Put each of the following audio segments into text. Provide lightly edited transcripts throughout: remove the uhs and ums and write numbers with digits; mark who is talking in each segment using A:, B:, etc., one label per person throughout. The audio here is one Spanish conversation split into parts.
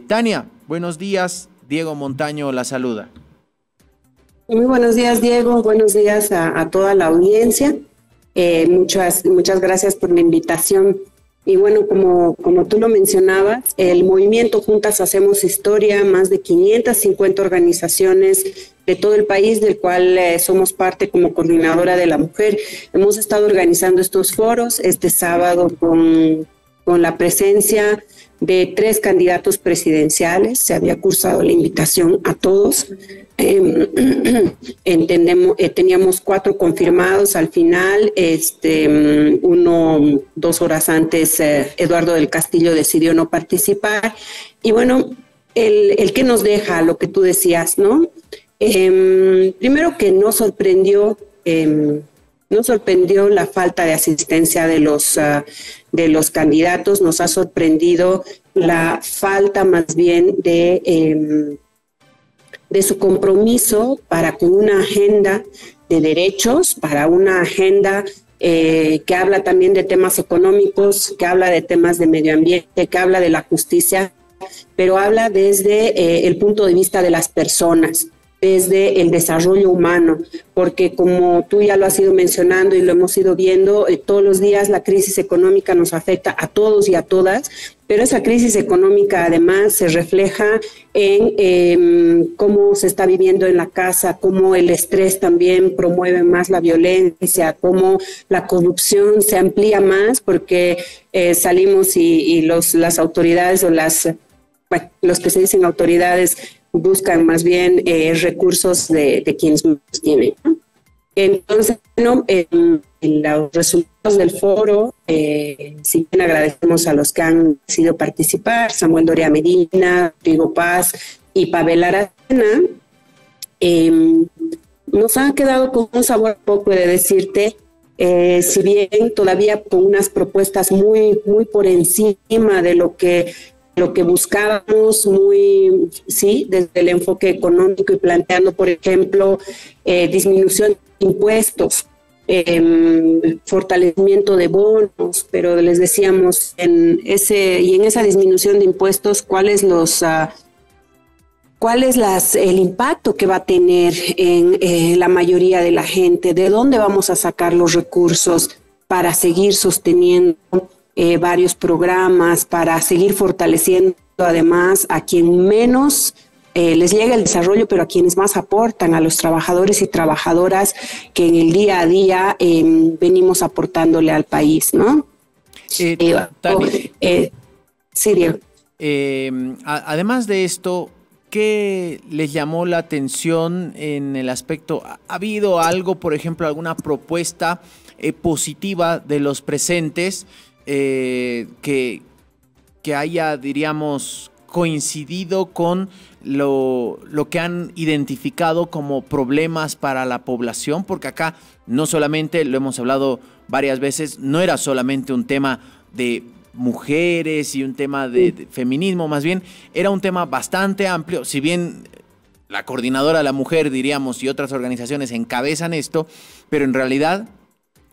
A: Tania, buenos días. Diego Montaño la saluda.
B: Muy buenos días, Diego. Buenos días a toda la audiencia. Muchas gracias por la invitación. Y bueno, como tú lo mencionabas, el movimiento Juntas Hacemos Historia, más de 550 organizaciones de todo el país, del cual somos parte como coordinadora de la mujer. Hemos estado organizando estos foros este sábado con la presencia de 3 candidatos presidenciales. Se había cursado la invitación a todos. Teníamos 4 confirmados al final. 2 horas antes, Eduardo del Castillo decidió no participar. Y bueno, el que nos deja lo que tú decías, ¿no? Primero que nos sorprendió la falta de asistencia de los candidatos. Nos ha sorprendido la falta más bien de su compromiso con una agenda de derechos, para una agenda que habla también de temas económicos, que habla de temas de medio ambiente, que habla de la justicia, pero habla desde el punto de vista de las personas, desde el desarrollo humano, porque como tú ya lo has ido mencionando y lo hemos ido viendo, todos los días la crisis económica nos afecta a todos y a todas, pero esa crisis económica además se refleja en cómo se está viviendo en la casa, cómo el estrés también promueve más la violencia, cómo la corrupción se amplía más, porque salimos y las autoridades o los que se dicen autoridades buscan más bien recursos de quienes más tienen. Entonces, bueno, los resultados del foro, si bien agradecemos a los que han decidido participar, Samuel Doria Medina, Rodrigo Paz y Pavel Aracena, nos han quedado con un sabor poco de decirte, si bien todavía con unas propuestas muy por encima de lo que buscábamos, desde el enfoque económico y planteando, por ejemplo, disminución de impuestos, fortalecimiento de bonos, pero les decíamos, en esa disminución de impuestos, ¿cuál es el impacto que va a tener en la mayoría de la gente? ¿De dónde vamos a sacar los recursos para seguir sosteniendo varios programas, para seguir fortaleciendo además a quien menos les llega el desarrollo, pero a quienes más aportan, a los trabajadores y trabajadoras que en el día a día venimos aportándole al país, ¿no?
A: Sí,
B: Diego.
A: Además de esto, ¿qué les llamó la atención en el aspecto? ¿Ha habido algo, por ejemplo, alguna propuesta positiva de los presentes que haya, diríamos, coincidido con lo que han identificado como problemas para la población? Porque acá no solamente, lo hemos hablado varias veces, no era solamente un tema de mujeres y un tema de feminismo, más bien era un tema bastante amplio. Si bien la Coordinadora de la Mujer, diríamos, y otras organizaciones encabezan esto, pero en realidad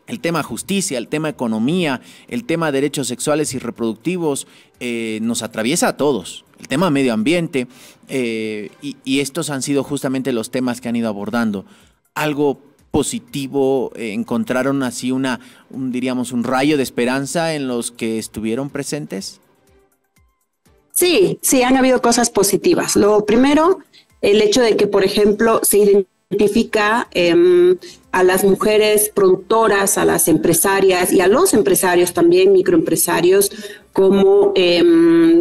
A: el tema justicia, el tema economía, el tema derechos sexuales y reproductivos nos atraviesa a todos. El tema medio ambiente y estos han sido justamente los temas que han ido abordando. ¿Algo positivo encontraron así diríamos, un rayo de esperanza en los que estuvieron presentes?
B: Sí, han habido cosas positivas. Lo primero, el hecho de que, por ejemplo, se identifica a las mujeres productoras, a las empresarias y a los empresarios también, microempresarios, como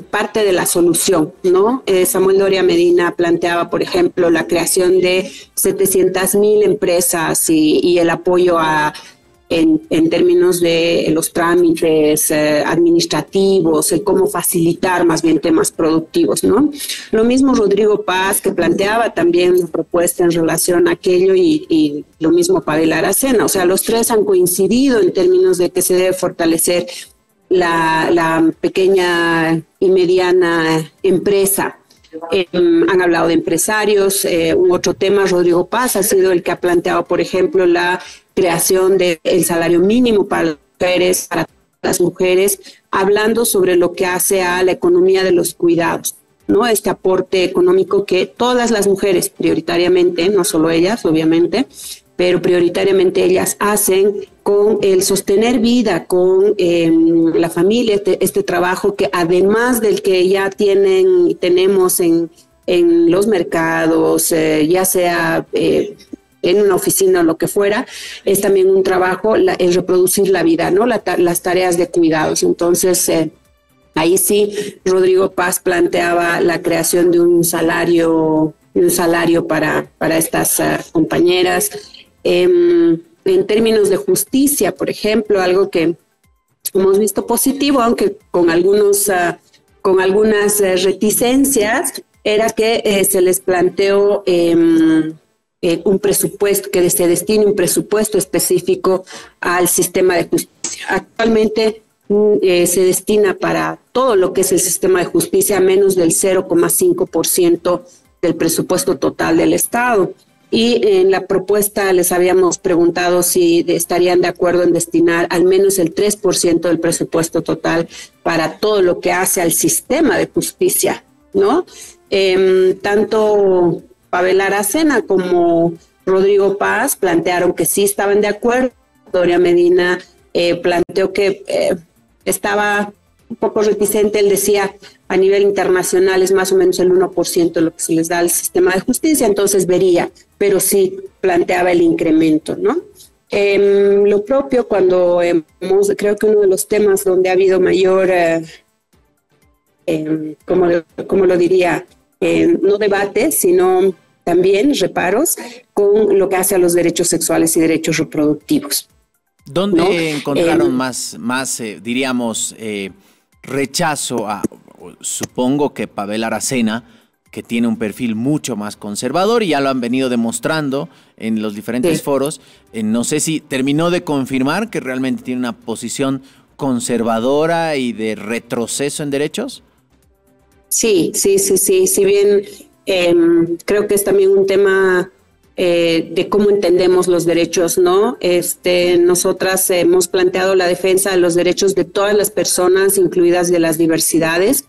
B: parte de la solución, ¿no? Samuel Doria Medina planteaba, por ejemplo, la creación de 700,000 empresas y el apoyo en términos de los trámites administrativos, el cómo facilitar más bien temas productivos, ¿no? Lo mismo Rodrigo Paz, que planteaba también una propuesta en relación a aquello, y lo mismo Pavel Aracena. O sea, los 3 han coincidido en términos de que se debe fortalecer la pequeña y mediana empresa. Han hablado de empresarios. Un otro tema, Rodrigo Paz, ha sido el que ha planteado, por ejemplo, la creación del salario mínimo para las mujeres, hablando sobre lo que hace a la economía de los cuidados. ¿no? Este aporte económico que todas las mujeres, prioritariamente, no solo ellas, obviamente, pero prioritariamente ellas hacen con el sostener vida, con la familia, este trabajo que además del que ya tenemos en los mercados, ya sea en una oficina o lo que fuera, es también un trabajo, el reproducir la vida, ¿no? Las tareas de cuidados. Entonces, ahí sí, Rodrigo Paz planteaba la creación de un salario para estas compañeras. En términos de justicia, por ejemplo, algo que hemos visto positivo, aunque con algunas reticencias, era que se les planteó un presupuesto, que se destine un presupuesto específico al sistema de justicia. Actualmente se destina para todo lo que es el sistema de justicia menos del 0,5% del presupuesto total del Estado. Y en la propuesta les habíamos preguntado si estarían de acuerdo en destinar al menos el 3% del presupuesto total para todo lo que hace al sistema de justicia, ¿no? Tanto Pavel Aracena como Rodrigo Paz plantearon que sí estaban de acuerdo. Doria Medina planteó que estaba un poco reticente. Él decía, a nivel internacional es más o menos el 1% de lo que se les da al sistema de justicia, entonces vería, pero sí planteaba el incremento, ¿no? Lo propio cuando creo que uno de los temas donde ha habido mayor, ¿cómo lo diría? No debate, sino también reparos con lo que hace a los derechos sexuales y derechos reproductivos.
A: ¿Dónde
B: ¿no?
A: encontraron más diríamos, rechazo a, supongo que Pavel Aracena, que tiene un perfil mucho más conservador y ya lo han venido demostrando en los diferentes foros? No sé si terminó de confirmar que realmente tiene una posición conservadora y de retroceso en derechos. Sí.
B: Si bien creo que es también un tema de cómo entendemos los derechos, ¿no? Nosotras hemos planteado la defensa de los derechos de todas las personas, incluidas de las diversidades,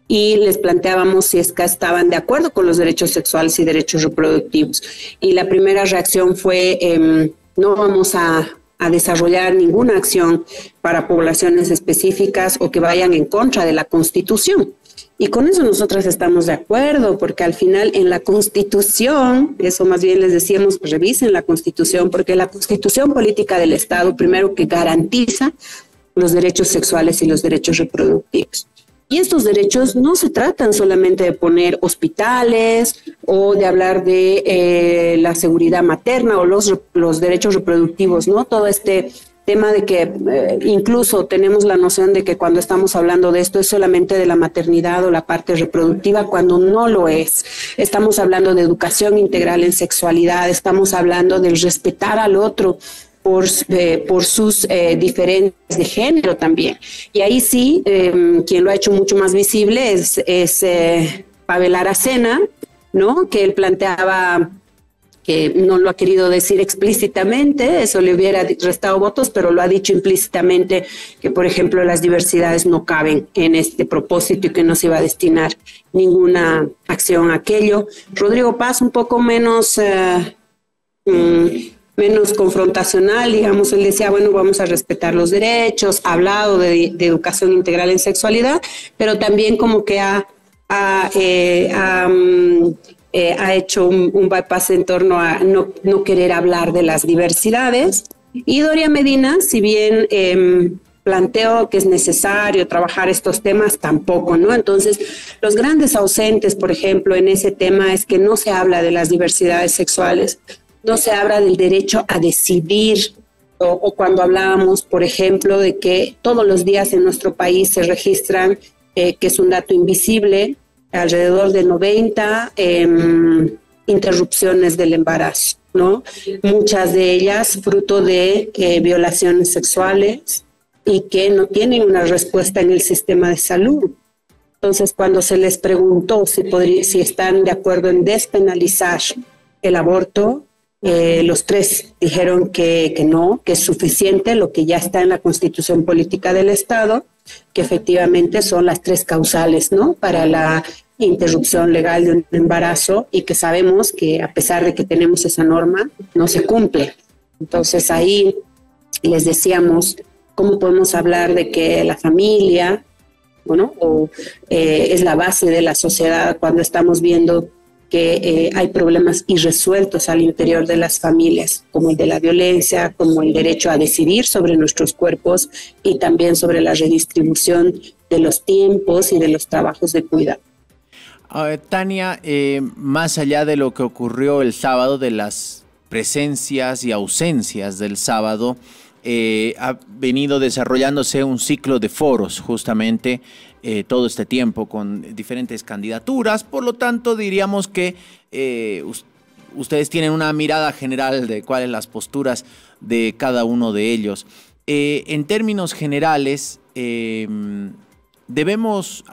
B: y les planteábamos si es que estaban de acuerdo con los derechos sexuales y derechos reproductivos. Y la primera reacción fue, no vamos a desarrollar ninguna acción para poblaciones específicas o que vayan en contra de la Constitución. Y con eso nosotras estamos de acuerdo, porque al final en la Constitución, eso más bien les decíamos, revisen la Constitución, porque la Constitución política del Estado, primero que garantiza los derechos sexuales y los derechos reproductivos. Y estos derechos no se tratan solamente de poner hospitales o de hablar de la seguridad materna o los derechos reproductivos, ¿no? Todo este tema de que incluso tenemos la noción de que cuando estamos hablando de esto es solamente de la maternidad o la parte reproductiva, cuando no lo es. Estamos hablando de educación integral en sexualidad, estamos hablando del respetar al otro por sus diferencias de género también. Y ahí sí, quien lo ha hecho mucho más visible es Pavel Aracena, ¿no? Que él planteaba, que no lo ha querido decir explícitamente, eso le hubiera restado votos, pero lo ha dicho implícitamente, que por ejemplo las diversidades no caben en este propósito y que no se iba a destinar ninguna acción a aquello. Rodrigo Paz un poco menos confrontacional, digamos. Él decía, bueno, vamos a respetar los derechos, ha hablado de educación integral en sexualidad, pero también como que ha hecho un bypass en torno a no querer hablar de las diversidades. Y Doria Medina, si bien planteó que es necesario trabajar estos temas, tampoco, ¿no? Entonces, los grandes ausentes, por ejemplo, en ese tema es que no se habla de las diversidades sexuales, no se habla del derecho a decidir, o cuando hablábamos, por ejemplo, de que todos los días en nuestro país se registran, que es un dato invisible, alrededor de 90 interrupciones del embarazo, ¿no? Muchas de ellas fruto de violaciones sexuales y que no tienen una respuesta en el sistema de salud. Entonces, cuando se les preguntó si están de acuerdo en despenalizar el aborto, Los tres dijeron que no, que es suficiente lo que ya está en la Constitución Política del Estado, que efectivamente son las tres causales, ¿no?, para la interrupción legal de un embarazo, y que sabemos que a pesar de que tenemos esa norma, no se cumple. Entonces ahí les decíamos, ¿cómo podemos hablar de que la familia, bueno, es la base de la sociedad cuando estamos viendo que hay problemas irresueltos al interior de las familias, como el de la violencia, como el derecho a decidir sobre nuestros cuerpos y también sobre la redistribución de los tiempos y de los trabajos de cuidado?
A: Tania, más allá de lo que ocurrió el sábado, de las presencias y ausencias del sábado, ha venido desarrollándose un ciclo de foros justamente todo este tiempo con diferentes candidaturas. Por lo tanto, diríamos que ustedes tienen una mirada general de cuáles son las posturas de cada uno de ellos. En términos generales, debemos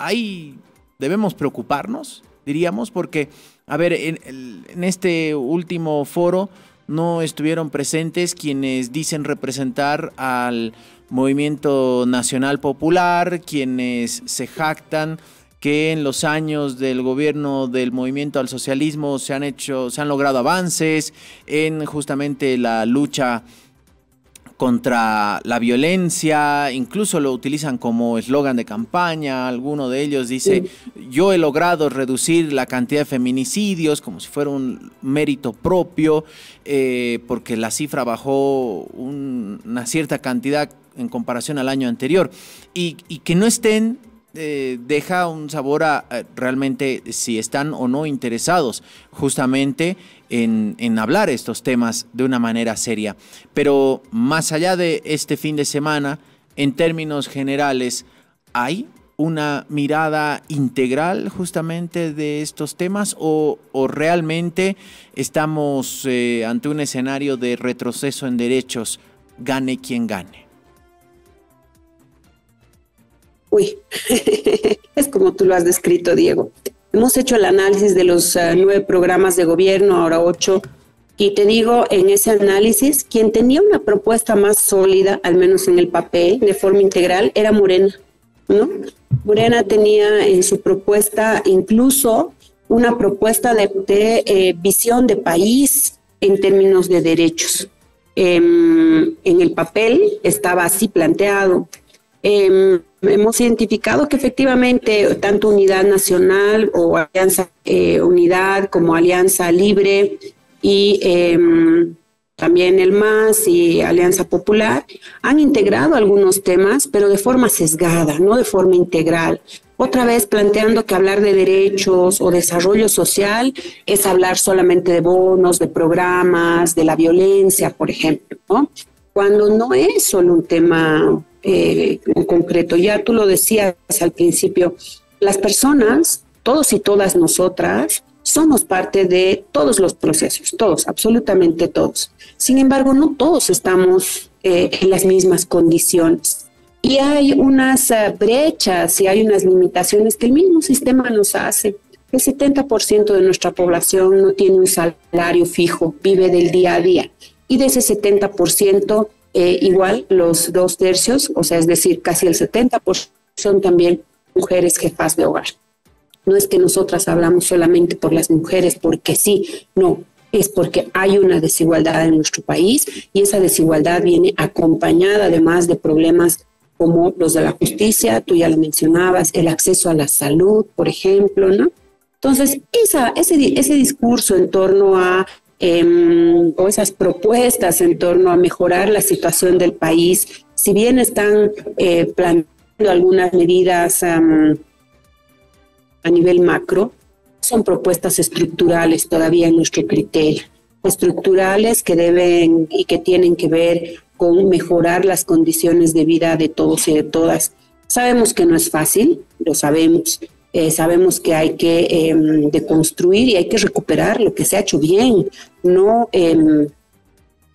A: preocuparnos, diríamos, porque, a ver, en este último foro no estuvieron presentes quienes dicen representar al Movimiento Nacional Popular, quienes se jactan que en los años del gobierno del Movimiento al Socialismo se han logrado avances en justamente la lucha contra la violencia, incluso lo utilizan como eslogan de campaña. Alguno de ellos dice, yo he logrado reducir la cantidad de feminicidios, como si fuera un mérito propio, porque la cifra bajó una cierta cantidad en comparación al año anterior. Y que no estén deja un sabor a realmente si están o no interesados justamente en hablar estos temas de una manera seria. Pero más allá de este fin de semana, en términos generales, ¿hay una mirada integral justamente de estos temas o realmente estamos ante un escenario de retroceso en derechos, gane quien gane?
B: Uy, es como tú lo has descrito, Diego. Hemos hecho el análisis de los 9 programas de gobierno, ahora 8, y te digo, en ese análisis, quien tenía una propuesta más sólida, al menos en el papel, de forma integral, era Morena, ¿no? Morena tenía en su propuesta incluso una propuesta de visión de país en términos de derechos. En el papel estaba así planteado. Hemos identificado que efectivamente tanto Unidad Nacional o Alianza Unidad como Alianza Libre y también el MAS y Alianza Popular han integrado algunos temas, pero de forma sesgada, no de forma integral. Otra vez planteando que hablar de derechos o desarrollo social es hablar solamente de bonos, de programas, de la violencia, por ejemplo, ¿no? Cuando no es solo un tema en concreto. Ya tú lo decías al principio, las personas, todos y todas nosotras, somos parte de todos los procesos, todos, absolutamente todos. Sin embargo, no todos estamos en las mismas condiciones. Y hay unas brechas y hay unas limitaciones que el mismo sistema nos hace. El 70% de nuestra población no tiene un salario fijo, vive del día a día. Y de ese 70%, igual los 2/3, o sea, es decir, casi el 70% son también mujeres jefas de hogar. No es que nosotras hablamos solamente por las mujeres porque sí, no, es porque hay una desigualdad en nuestro país y esa desigualdad viene acompañada además de problemas como los de la justicia, tú ya lo mencionabas, el acceso a la salud, por ejemplo, ¿no? Entonces, ese discurso en torno a o esas propuestas en torno a mejorar la situación del país, si bien están planteando algunas medidas a nivel macro, son propuestas estructurales todavía en nuestro criterio, estructurales que deben y que tienen que ver con mejorar las condiciones de vida de todos y de todas. Sabemos que no es fácil, lo sabemos. Sabemos que hay que deconstruir y hay que recuperar lo que se ha hecho bien, no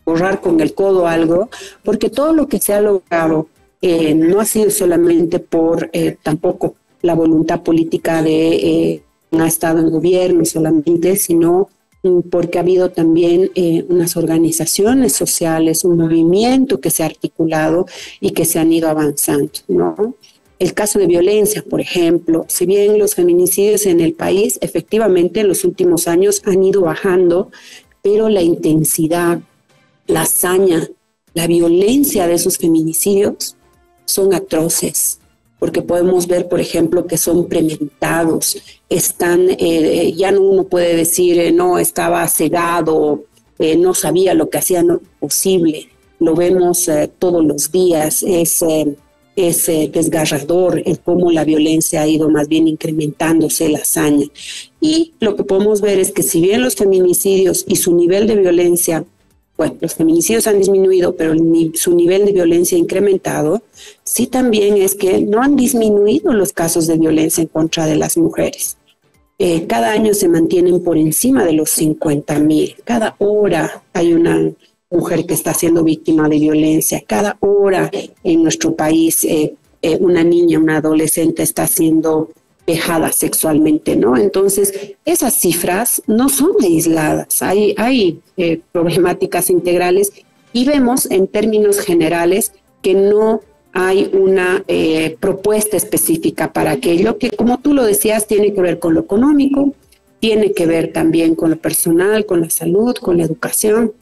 B: borrar con el codo algo, porque todo lo que se ha logrado no ha sido solamente por tampoco la voluntad política de un Estado en gobierno solamente, sino porque ha habido también unas organizaciones sociales, un movimiento que se ha articulado y que se han ido avanzando, ¿no? El caso de violencia, por ejemplo, si bien los feminicidios en el país efectivamente en los últimos años han ido bajando, pero la intensidad, la hazaña, la violencia de esos feminicidios son atroces, porque podemos ver, por ejemplo, que son premeditados, están, ya no uno puede decir, no, estaba cegado, no sabía lo que hacía, no, posible, lo vemos todos los días, es desgarrador el cómo la violencia ha ido más bien incrementándose, la hazaña. Y lo que podemos ver es que si bien los feminicidios y su nivel de violencia, bueno, los feminicidios han disminuido, pero su nivel de violencia ha incrementado, sí también es que no han disminuido los casos de violencia en contra de las mujeres. Cada año se mantienen por encima de los 50,000. Cada hora hay una mujer que está siendo víctima de violencia. Cada hora en nuestro país una niña, una adolescente está siendo vejada sexualmente, ¿no? Entonces, esas cifras no son aisladas, hay problemáticas integrales y vemos en términos generales que no hay una propuesta específica para aquello que, como tú lo decías, tiene que ver con lo económico, tiene que ver también con lo personal, con la salud, con la educación.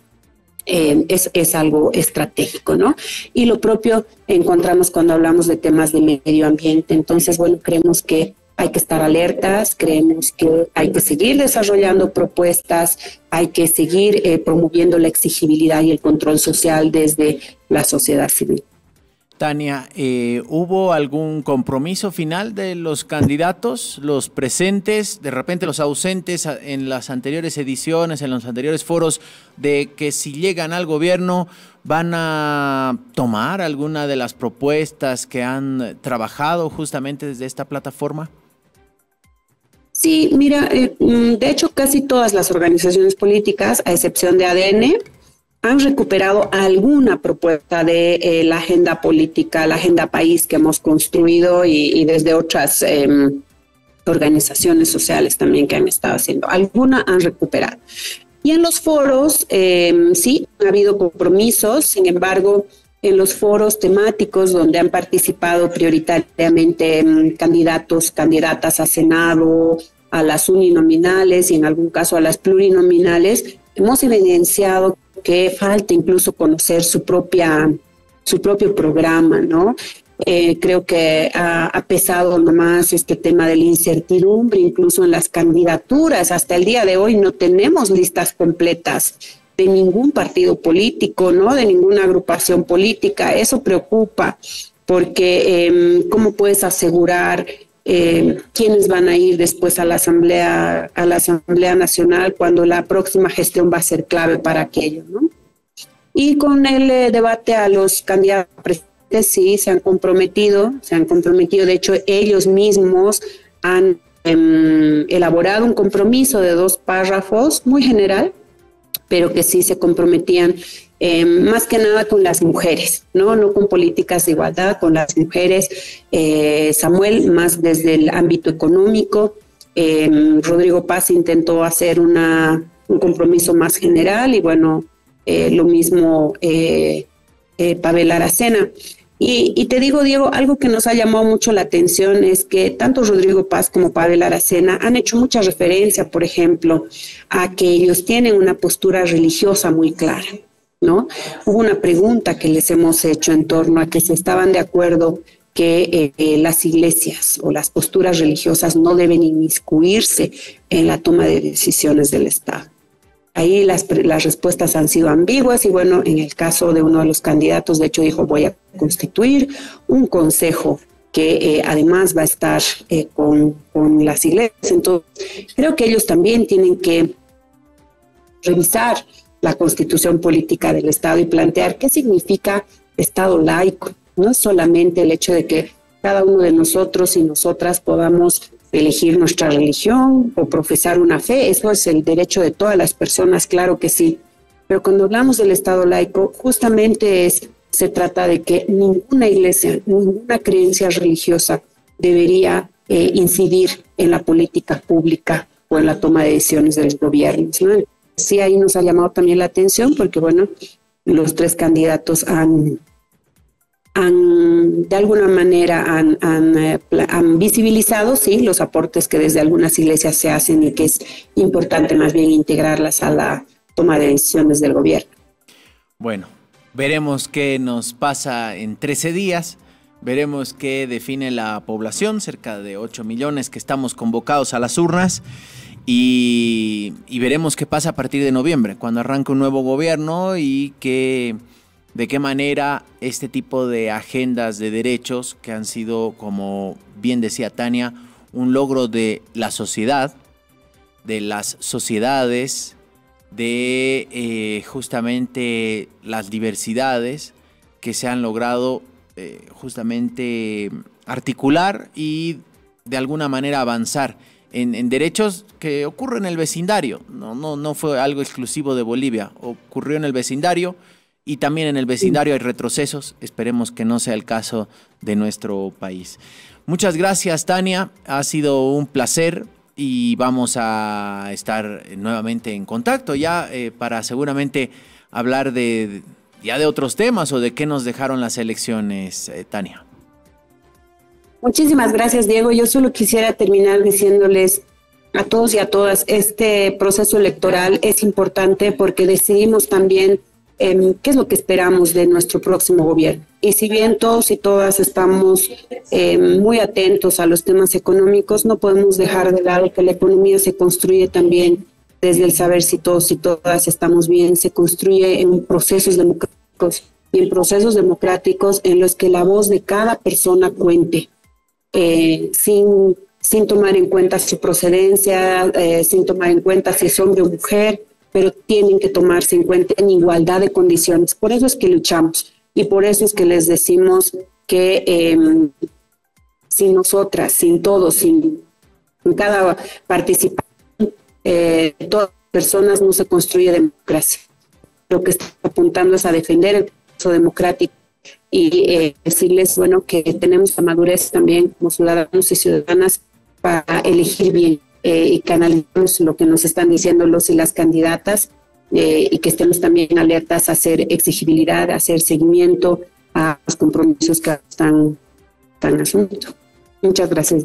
B: Es algo estratégico, ¿no? Y lo propio encontramos cuando hablamos de temas de medio ambiente. Entonces, bueno, creemos que hay que estar alertas, creemos que hay que seguir desarrollando propuestas, hay que seguir promoviendo la exigibilidad y el control social desde la sociedad civil.
A: Tania, ¿hubo algún compromiso final de los candidatos, los presentes, de repente los ausentes en las anteriores ediciones, en los anteriores foros, de que si llegan al gobierno van a tomar alguna de las propuestas que han trabajado justamente desde esta plataforma?
B: Sí, mira, de hecho casi todas las organizaciones políticas, a excepción de ADN, han recuperado alguna propuesta de la agenda política, la agenda país que hemos construido y desde otras organizaciones sociales también que han estado haciendo. Alguna han recuperado. Y en los foros, sí, ha habido compromisos, sin embargo, en los foros temáticos donde han participado prioritariamente candidatos, candidatas a Senado, a las uninominales y en algún caso a las plurinominales, hemos evidenciado que falta incluso conocer su propio programa, ¿no? Creo que ha pesado nomás este tema de la incertidumbre, incluso en las candidaturas. Hasta el día de hoy no tenemos listas completas de ningún partido político, ¿no? De ninguna agrupación política. Eso preocupa, porque ¿cómo puedes asegurar quiénes van a ir después a la Asamblea Nacional cuando la próxima gestión va a ser clave para aquello, ¿no? Y con el debate a los candidatos a presidentes, sí, se han comprometido, de hecho ellos mismos han elaborado un compromiso de 2 párrafos muy general, pero que sí se comprometían más que nada con las mujeres, no con políticas de igualdad, con las mujeres. Samuel, más desde el ámbito económico. Rodrigo Paz intentó hacer un compromiso más general y bueno, lo mismo Pavel Aracena. Y te digo, Diego, algo que nos ha llamado mucho la atención es que tanto Rodrigo Paz como Pavel Aracena han hecho mucha referencia, por ejemplo, a que ellos tienen una postura religiosa muy clara, ¿no? Hubo una pregunta que les hemos hecho en torno a que si estaban de acuerdo que las iglesias o las posturas religiosas no deben inmiscuirse en la toma de decisiones del Estado. Ahí las respuestas han sido ambiguas y bueno, en el caso de uno de los candidatos, de hecho dijo, voy a constituir un consejo que además va a estar con las iglesias. Entonces, creo que ellos también tienen que revisar la constitución política del Estado y plantear qué significa Estado laico. No es solamente el hecho de que cada uno de nosotros y nosotras podamos elegir nuestra religión o profesar una fe, eso es el derecho de todas las personas, claro que sí. Pero cuando hablamos del Estado laico, justamente se trata de que ninguna iglesia, ninguna creencia religiosa debería incidir en la política pública o en la toma de decisiones de los gobiernos, ¿no? sí ahí nos ha llamado también la atención porque, bueno, los tres candidatos de alguna manera han visibilizado, sí, los aportes que desde algunas iglesias se hacen y que es importante más bien integrarlas a la toma de decisiones del gobierno.
A: Bueno, veremos qué nos pasa en 13 días, veremos qué define la población, cerca de 8 millones que estamos convocados a las urnas, y veremos qué pasa a partir de noviembre, cuando arranque un nuevo gobierno y de qué manera este tipo de agendas de derechos que han sido, como bien decía Tania, un logro de la sociedad, de las sociedades, de justamente las diversidades que se han logrado justamente articular y de alguna manera avanzar en derechos que ocurren en el vecindario. No fue algo exclusivo de Bolivia, ocurrió en el vecindario y también en el vecindario hay retrocesos. Esperemos que no sea el caso de nuestro país. Muchas gracias, Tania, ha sido un placer. Y vamos a estar nuevamente en contacto ya para seguramente hablar de otros temas o de qué nos dejaron las elecciones, Tania.
B: Muchísimas gracias, Diego. Yo solo quisiera terminar diciéndoles a todos y a todas, este proceso electoral es importante porque decidimos también qué es lo que esperamos de nuestro próximo gobierno. Y si bien todos y todas estamos muy atentos a los temas económicos, no podemos dejar de lado que la economía se construye también desde el saber si todos y todas estamos bien, se construye en procesos democráticos y en procesos democráticos en los que la voz de cada persona cuente, sin tomar en cuenta su procedencia, sin tomar en cuenta si es hombre o mujer, pero tienen que tomarse en cuenta en igualdad de condiciones. Por eso es que luchamos y por eso es que les decimos que sin nosotras, sin todos, sin cada participante, todas las personas no se construye democracia. Lo que está apuntando es a defender el proceso democrático y decirles, bueno, que tenemos la madurez también como ciudadanos y ciudadanas para elegir bien. Y que analicemos lo que nos están diciendo los y las candidatas y que estemos también alertas a hacer exigibilidad, a hacer seguimiento a los compromisos que están asumiendo. Muchas gracias.